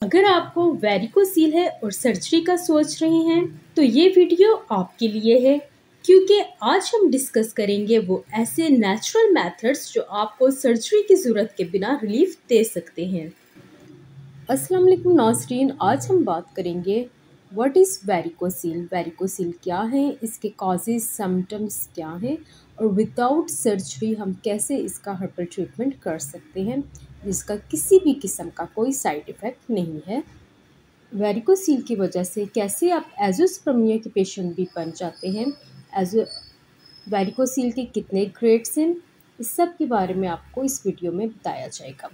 अगर आपको वैरिकोसील है और सर्जरी का सोच रहे हैं तो ये वीडियो आपके लिए है, क्योंकि आज हम डिस्कस करेंगे वो ऐसे नेचुरल मेथड्स जो आपको सर्जरी की ज़रूरत के बिना रिलीफ दे सकते हैं। अस्सलाम वालेकुम नाज़रीन, आज हम बात करेंगे व्हाट इज़ वैरिकोसील। वैरिकोसील क्या है, इसके कॉजेज़ सिम्टम्स क्या हैं और विदाउट सर्जरी हम कैसे इसका हर्बल ट्रीटमेंट कर सकते हैं जिसका किसी भी किस्म का कोई साइड इफ़ेक्ट नहीं है। वेरिकोसील की वजह से कैसे आप एज़ोस्पर्मिया के पेशेंट भी बन जाते हैं, एज़ो वेरिकोसील के कितने ग्रेड्स हैं, इस सब के बारे में आपको इस वीडियो में बताया जाएगा।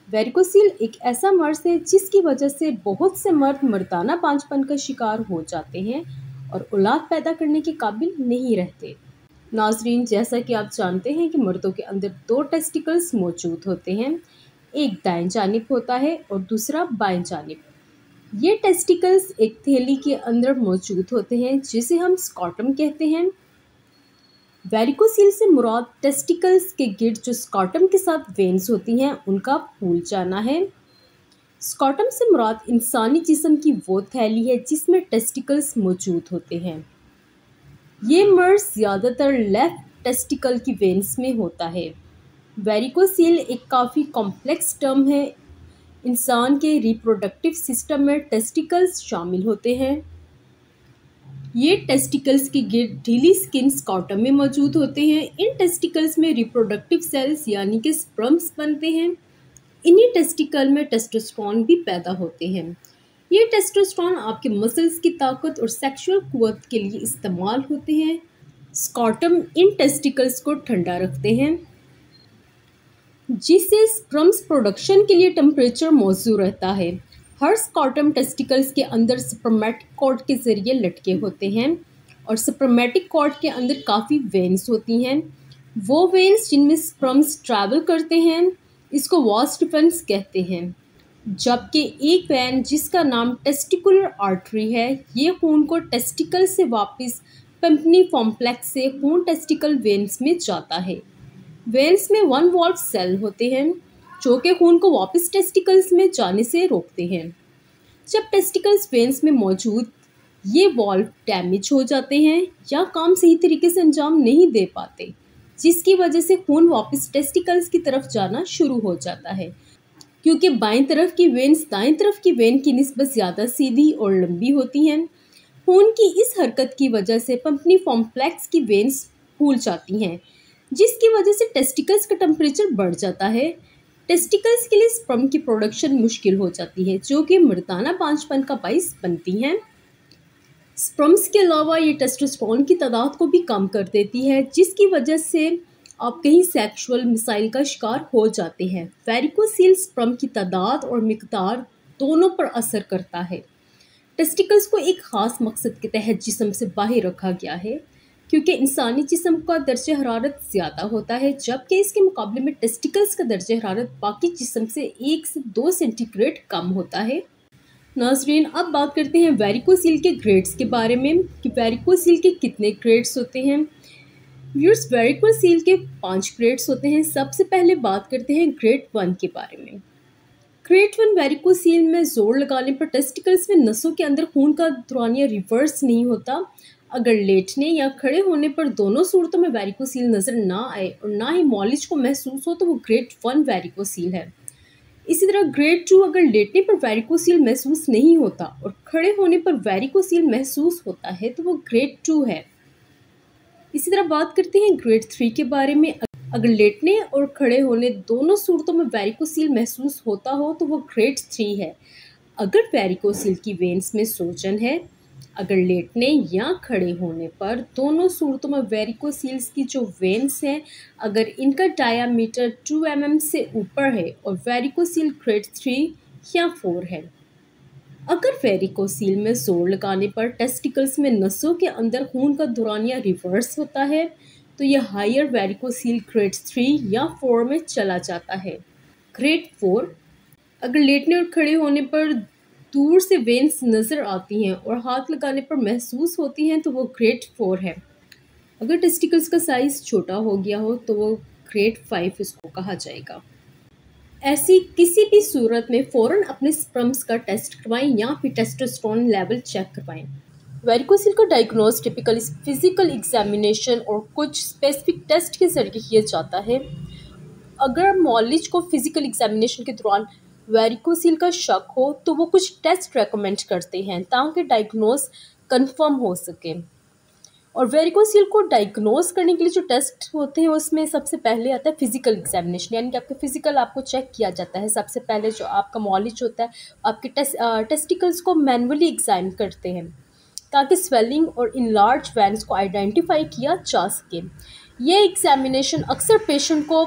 वेरिकोसील एक ऐसा मर्ज़ है जिसकी वजह से बहुत से मर्द मर्दाना बांझपन का शिकार हो जाते हैं और औलाद पैदा करने के काबिल नहीं रहते। नाज़रीन, जैसा कि आप जानते हैं कि मर्दों के अंदर 2 टेस्टिकल्स मौजूद होते हैं, एक दाएं जानिब होता है और दूसरा बाएं जानिब। ये टेस्टिकल्स एक थैली के अंदर मौजूद होते हैं जिसे हम स्कॉटम कहते हैं। वेरिकोसील से मुराद टेस्टिकल्स के गिर्द जो स्कॉटम के साथ वेन्स होती हैं उनका फूल जाना है। स्कॉटम से मुराद इंसानी जिस्म की वो थैली है जिसमें टेस्टिकल्स मौजूद होते हैं। ये मर्ज़ ज़्यादातर लेफ्ट टेस्टिकल की वेन्स में होता है। वेरिकोसील एक काफ़ी कॉम्प्लेक्स टर्म है। इंसान के रिप्रोडक्टिव सिस्टम में टेस्टिकल्स शामिल होते हैं। ये टेस्टिकल्स के गिर्द ढीली स्किन स्कॉटम में मौजूद होते हैं। इन टेस्टिकल्स में रिप्रोडक्टिव सेल्स यानी कि स्पर्म्स बनते हैं। इन्हीं टेस्टिकल में टेस्टोस्टेरोन भी पैदा होते हैं। ये टेस्टोस्टेरोन आपके मसल्स की ताकत और सेक्सुअल कुव्वत के लिए इस्तेमाल होते हैं। स्कॉटम इन टेस्टिकल्स को ठंडा रखते हैं जिससे स्पर्म्स प्रोडक्शन के लिए टेम्परेचर मौजूद रहता है। हर स्कॉटम टेस्टिकल्स के अंदर स्पर्मेटिक कॉर्ड के ज़रिए लटके होते हैं और स्पर्मेटिक कॉर्ड के अंदर काफ़ी वेन्स होती हैं। वो वेन्स जिनमें स्पर्म्स ट्रैवल करते हैं इसको वास डिफरेंस कहते हैं। जबकि एक वेन जिसका नाम टेस्टिकुलर आर्टरी है, ये खून को टेस्टिकल से वापस पंपनी कॉम्प्लेक्स से खून टेस्टिकल वेन्स में जाता है। वेन्स में 1 वॉल्व सेल होते हैं जो कि खून को वापस टेस्टिकल्स में जाने से रोकते हैं। जब टेस्टिकल्स वेन्स में मौजूद ये वॉल्व डैमेज हो जाते हैं या काम सही तरीके से अंजाम नहीं दे पाते, जिसकी वजह से खून वापस टेस्टिकल्स की तरफ जाना शुरू हो जाता है। क्योंकि बाएं तरफ की वेन्स दाएं तरफ की वेन की निस्बत ज़्यादा सीधी और लंबी होती हैं, खून की इस हरकत की वजह से पंपनी कॉम्प्लेक्स की वेन्स फूल जाती हैं, जिसकी वजह से टेस्टिकल्स का टेम्परेचर बढ़ जाता है। टेस्टिकल्स के लिए स्पर्म की प्रोडक्शन मुश्किल हो जाती है जो कि मर्दाना बांझपन का बाइस बनती हैं। स्पर्म्स के अलावा ये टेस्टोस्टेरोन की तादाद को भी कम कर देती है, जिसकी वजह से आप कहीं सेक्सुअल मिसाइल का शिकार हो जाते हैं। वेरिकोसील स्पर्म की तादाद और मिकदार दोनों पर असर करता है। टेस्टिकल्स को एक ख़ास मकसद के तहत जिस्म से बाहर रखा गया है क्योंकि इंसानी जिस्म का दर्जे हरारत ज़्यादा होता है, जबकि इसके मुकाबले में टेस्टिकल्स का दर्जे हरारत बाकी जिस्म से 1 से 2 सेंटीग्रेड कम होता है। नाज़रीन, अब बात करते हैं वेरिकोसील के ग्रेड्स के बारे में कि वेरिकोसील के कितने ग्रेड्स होते हैं। व्यूअर्स, वेरिकोसील के 5 ग्रेड्स होते हैं। सबसे पहले बात करते हैं ग्रेड 1 के बारे में। ग्रेड 1 वेरिकोसील में जोर लगाने पर टेस्टिकल्स में नसों के अंदर खून का दौरानिया रिवर्स नहीं होता। अगर लेटने या खड़े होने पर दोनों सूरतों में वेरिकोसील नज़र ना आए और ना ही मॉलिज को महसूस हो तो वो ग्रेड 1 वेरिकोसील है। इसी तरह ग्रेड 2 अगर लेटने पर वेरिकोसील महसूस नहीं होता और खड़े होने पर वेरिकोसील महसूस होता है तो वो ग्रेड 2 है। इसी तरह बात करते हैं ग्रेड 3 के बारे में। अगर लेटने और खड़े होने दोनों सूरतों में वेरिकोसील महसूस होता हो तो वो ग्रेड 3 है। अगर वेरिकोसील की वेन्स में सूजन है, अगर लेटने या खड़े होने पर दोनों सूरतों में वेरिकोसील्स की जो वेन्स हैं, अगर इनका डायामीटर 2 mm से ऊपर है और वेरिकोसील ग्रेड 3 या 4 है। अगर वेरिकोसील में जोर लगाने पर टेस्टिकल्स में नसों के अंदर खून का दौरानिया रिवर्स होता है तो यह हायर वेरिकोसील ग्रेड 3 या 4 में चला जाता है। ग्रेड 4 अगर लेटने और खड़े होने पर दूर से वेन्स नज़र आती हैं और हाथ लगाने पर महसूस होती हैं तो वो ग्रेड 4 है। अगर टेस्टिकल्स का साइज़ छोटा हो गया हो तो वो ग्रेड 5 इसको कहा जाएगा। ऐसी किसी भी सूरत में फ़ौरन अपने स्पर्म्स का टेस्ट करवाएं या फिर टेस्टोस्टेरोन लेवल चेक करवाएं। वेरिकोसिल का डायग्नोस टिपिकली फिजिकल एग्जामिनेशन और कुछ स्पेसिफिक टेस्ट के जरिए किया जाता है। अगर मॉलिज को फिजिकल एग्जामिनेशन के दौरान वेरिकोसिल का शक हो तो वो कुछ टेस्ट रेकमेंड करते हैं ताकि डायग्नोस कंफर्म हो सके। और वेरिकोसिल को डायग्नोस करने के लिए जो टेस्ट होते हैं उसमें सबसे पहले आता है फिजिकल एग्जामिनेशन, यानी कि आपके फिजिकल आपको चेक किया जाता है। सबसे पहले जो आपका मॉलिज होता है आपके टेस्टिकल्स को मैनुअली एग्जामिन करते हैं ताकि स्वेलिंग और इनलार्ज वेन्स को आइडेंटिफाई किया जा सके। ये एग्जामिनेशन अक्सर पेशेंट को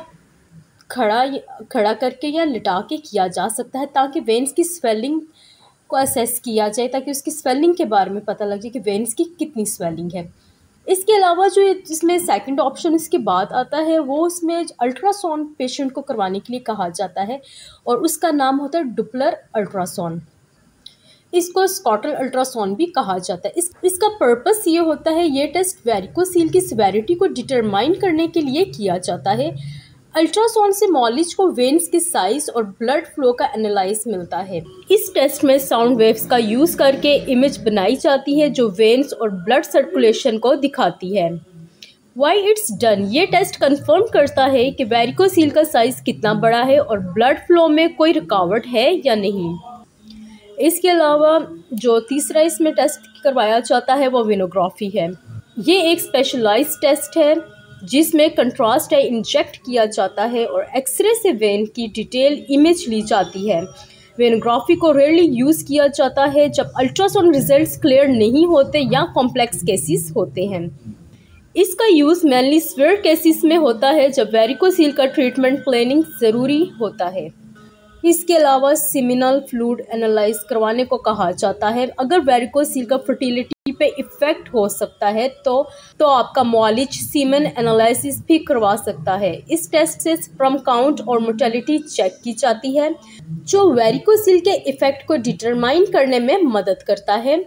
खड़ा करके या लिटा के किया जा सकता है ताकि वेन्स की स्वेलिंग को असेस किया जाए, ताकि उसकी स्वेलिंग के बारे में पता लग जाए कि वेन्स की कितनी स्वेलिंग है। इसके अलावा जो जिसमें सेकंड ऑप्शन इसके बाद आता है वो उसमें अल्ट्रासाउंड पेशेंट को करवाने के लिए कहा जाता है और उसका नाम होता है डुपलर अल्ट्रासाउंड। इसको स्कॉटल अल्ट्रासाउंड भी कहा जाता है। इसका पर्पस ये होता है, ये टेस्ट वेरिकोसील की सिवेरिटी को डिटरमाइन करने के लिए किया जाता है। अल्ट्रासाउंड से मॉलिज को वेन्स के साइज और ब्लड फ्लो का एनालाइज मिलता है। इस टेस्ट में साउंड वेव्स का यूज़ करके इमेज बनाई जाती है जो वेन्स और ब्लड सर्कुलेशन को दिखाती है। वाई इट्स डन, ये टेस्ट कंफर्म करता है कि वेरिकोसील का साइज कितना बड़ा है और ब्लड फ्लो में कोई रुकावट है या नहीं। इसके अलावा जो तीसरा इसमें टेस्ट करवाया जाता है वो वेनोग्राफी है। ये एक स्पेशलाइज्ड टेस्ट है जिसमें कंट्रास्ट है इंजेक्ट किया जाता है और एक्सरे से वेन की डिटेल इमेज ली जाती है। वेनोग्राफी को रेयरली यूज़ किया जाता है जब अल्ट्रासाउंड रिजल्ट्स क्लियर नहीं होते या कॉम्प्लेक्स केसेस होते हैं। इसका यूज़ मेनली सिवियर केसेस में होता है जब वेरिकोसील का ट्रीटमेंट प्लानिंग ज़रूरी होता है। इसके अलावा सीमिनल फ्लूइड एनालाइज करवाने को कहा जाता है। अगर वेरिकोसील का फर्टिलिटी पे इफ़ेक्ट हो सकता है तो आपका मॉलिज सीमेन एनालिसिस भी करवा सकता है। इस टेस्ट से स्पर्म काउंट और मोर्टेलिटी चेक की जाती है जो वेरिकोसील के इफ़ेक्ट को डिटरमाइन करने में मदद करता है।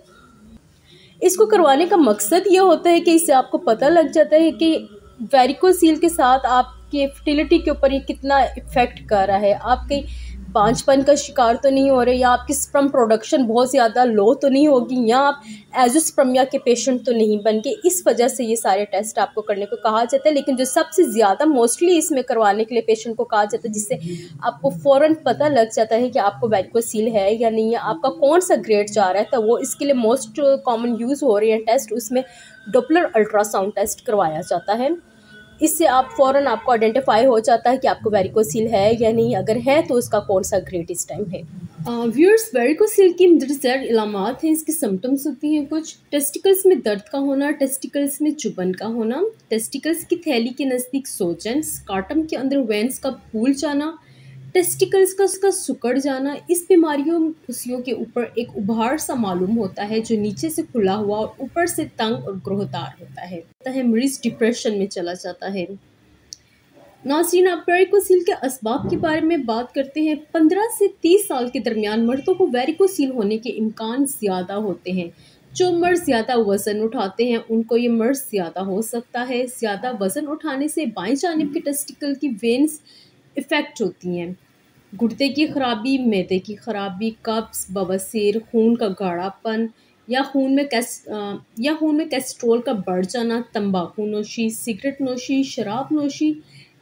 इसको करवाने का मकसद ये होता है कि इससे आपको पता लग जाता है कि वेरिकोसील के साथ आपके फर्टिलिटी के ऊपर ये कितना इफ़ेक्ट कर रहा है। आपके बांझपन का शिकार तो नहीं हो रहे, या आपकी स्पर्म प्रोडक्शन बहुत ज़्यादा लो तो नहीं होगी, या आप एजोस्पर्मिया के पेशेंट तो नहीं बन के। इस वजह से ये सारे टेस्ट आपको करने को कहा जाता है। लेकिन जो सबसे ज़्यादा मोस्टली इसमें करवाने के लिए पेशेंट को कहा जाता है जिससे आपको फ़ौरन पता लग जाता है कि आपको वेरिकोसील है या नहीं है, आपका कौन सा ग्रेड जा रहा है, तो वो इसके लिए मोस्ट कॉमन यूज़ हो रही है टेस्ट, उसमें डॉपलर अल्ट्रासाउंड टेस्ट करवाया जाता है। इससे आप फ़ौरन आपको आइडेंटिफाई हो जाता है कि आपको वेरिकोसील है या नहीं, अगर है तो उसका कौन सा ग्रेड इस टाइम है। व्यूअर्स, वेरिकोसील की मुख्तलिफ इलामात हैं, इसकी सिम्टम्स होती हैं कुछ। टेस्टिकल्स में दर्द का होना, टेस्टिकल्स में चुभन का होना, टेस्टिकल्स की थैली के नज़दीक सोजन, स्कार्टम के अंदर वेन्स का फूल जाना, टेस्टिकल्स का उसका सिकुड़ जाना। इस बीमारियों खुशियों के ऊपर एक उभार सा मालूम होता है जो नीचे से खुला हुआ और ऊपर से तंग और ग्रोहदार होता है। मरीज डिप्रेशन में चला जाता है। नाज़रीन, आप वेरिकोसील के असबाब के बारे में बात करते हैं। 15 से 30 साल के दरमियान मर्दों को वेरिकोसील होने के इम्कान ज़्यादा होते हैं। जो मर्द ज़्यादा वज़न उठाते हैं उनको ये मर्ज ज़्यादा हो सकता है। ज़्यादा वज़न उठाने से बाएं जानिब के टेस्टिकल की वेन्स इफ़ेक्ट होती हैं। गुर्दे की खराबी, मैदे की खराबी, कब्ज़, बवासीर, खून का गाढ़ापन या खून में कैस्ट्रोल का बढ़ जाना, तंबाकू नोशी, सिगरेट नोशी, शराब नोशी।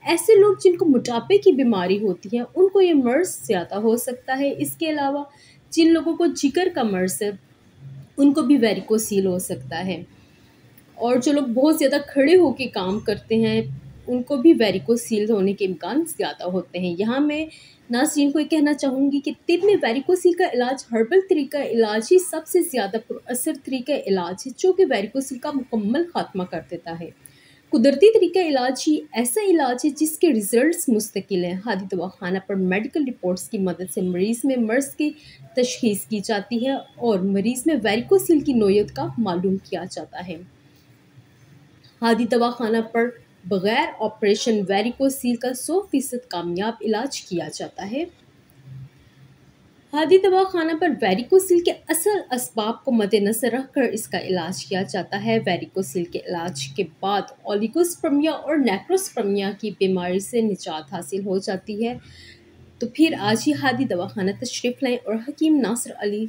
ऐसे लोग जिनको मोटापे की बीमारी होती है उनको ये मर्ज ज़्यादा हो सकता है। इसके अलावा जिन लोगों को जिगर का मर्ज है उनको भी वेरिकोसील हो सकता है। और जो लोग बहुत ज़्यादा खड़े होकर काम करते हैं उनको भी वेरिकोसील होने के इम्कान ज़्यादा होते हैं। यहाँ मैं नाज़रीन को ये कहना चाहूँगी कि तिब में वेरिकोसील का इलाज हर्बल तरीका इलाज ही सबसे ज़्यादा पुरअसर तरीका इलाज है जो कि वेरिकोसील का मुकम्मल खात्मा कर देता है। कुदरती तरीका इलाज ही ऐसा इलाज है जिसके रिजल्ट्स मुस्तकिल हैं। हादी दवाखाना पर मेडिकल रिपोर्ट्स की मदद से मरीज़ में मर्ज़ की तशख़ीस की जाती है और मरीज़ में वेरिकोसील की नोयत का मालूम किया जाता है। हादी दवाखाना पर बग़ैर ऑपरेशन वेरिकोसील का 100% कामयाब इलाज किया जाता है। हादी दवाखाना पर वेरिकोसील के असल असबाब को मद्देनज़र रखकर इसका इलाज किया जाता है। वेरिकोसील के इलाज के बाद ओलिगोस्पर्मिया और नेक्रोस्पर्मिया की बीमारी से निजात हासिल हो जाती है। तो फिर आज ही हादी दवाखाना तशरीफ़ लाएं और हकीम नासिर अली